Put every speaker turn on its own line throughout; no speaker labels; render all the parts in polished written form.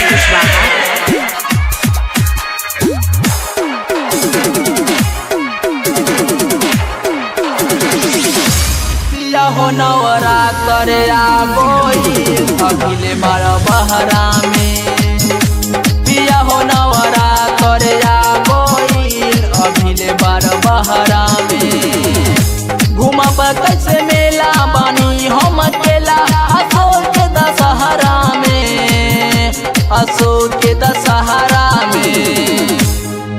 कुशवाहा।
हो नवरात्र आ गइल अभिले बार बहरा में, पिया हो नवरात्र आ गइल अभिले बार बहरा में। घूमब कैसे मेला बानी हम अकेला अशोक के दशहरा में, अशोक के दशहरा में।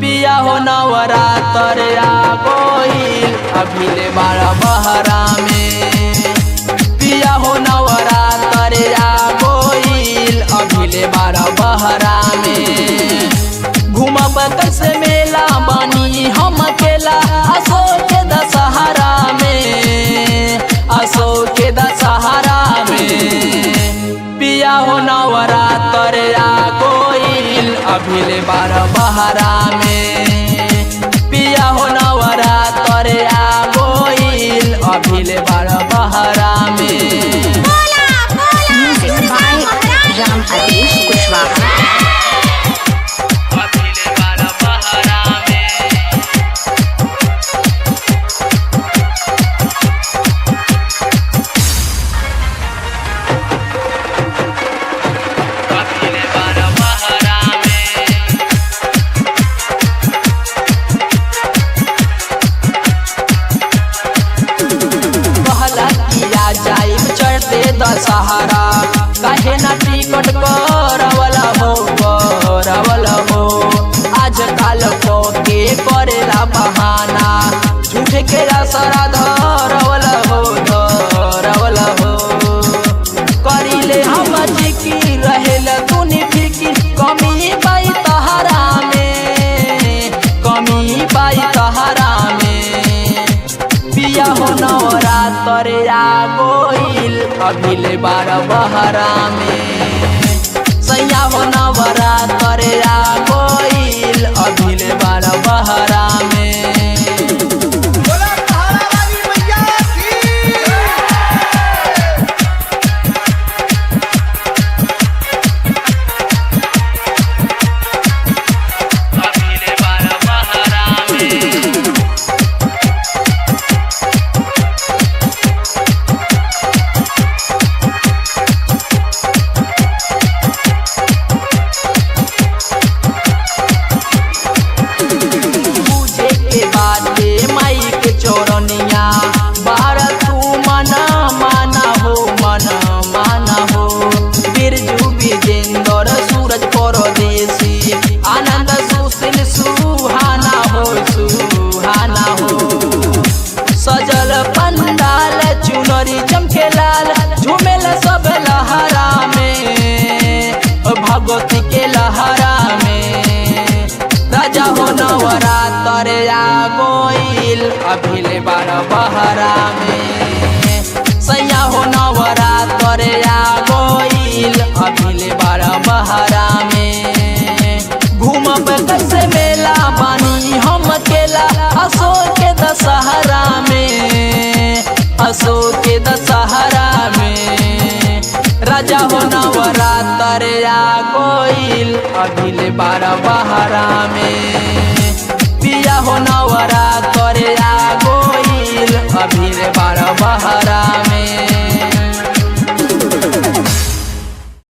पिया हो नवरात्र आ गइल अभिले बार बहरा में, पिया हो नवरात्र आ गइल अभिले बार बहरा में। घूमब कैसे मेला बानी हम अकेला अशोक के दशहरा में, अशोक के दशहरा में। पिया हो नवरात्र आ गइल अभिले बार बहरा में, पिया हो नवरात्र आ गइल अभिले बार बहरा में।
म्यूजिक बाय राम आदेश कुशवाहा।
चढ़ते दशहरा काहे ना टिकट करवला हो, करवला हो। आज काल को के करेला बहाना झूठे के असरा धरवला हो, धरवला हो। करिले हम जिकी रहेला तूनी फिकी कमी पाई तहरा में, कमी पाई तहरा में। पिया हो नवरात्र आ गइल अभिले बार बहरा में, सैया हो नवरात्र आ गइल अभिले बार बहरा में। चोरनिया बार तू मना माना हो, मना माना हो। बिरजू विजेंद्र सूरज परदेसी आनंद सुशील सुहाना हो, सुहाना हो। सजल पंडाल चुनरी चमके लाल झूमेल सब लहरा में, भगवती के लहरा में। राजा हो नवरात्र आ गइल अभिले बार बहरा में, सैया हो नवरात्र आ गइल अभिले बार बहरा में। घूमब कैसे मेला बानी हम अकेला अशोक के दशहरा में, अशोक के दशहरा में। राजा हो नवरात्र आ गइल अभिले बार बहरा में, पिया हो नवरात्र आ गइल अभिले बार बहरा।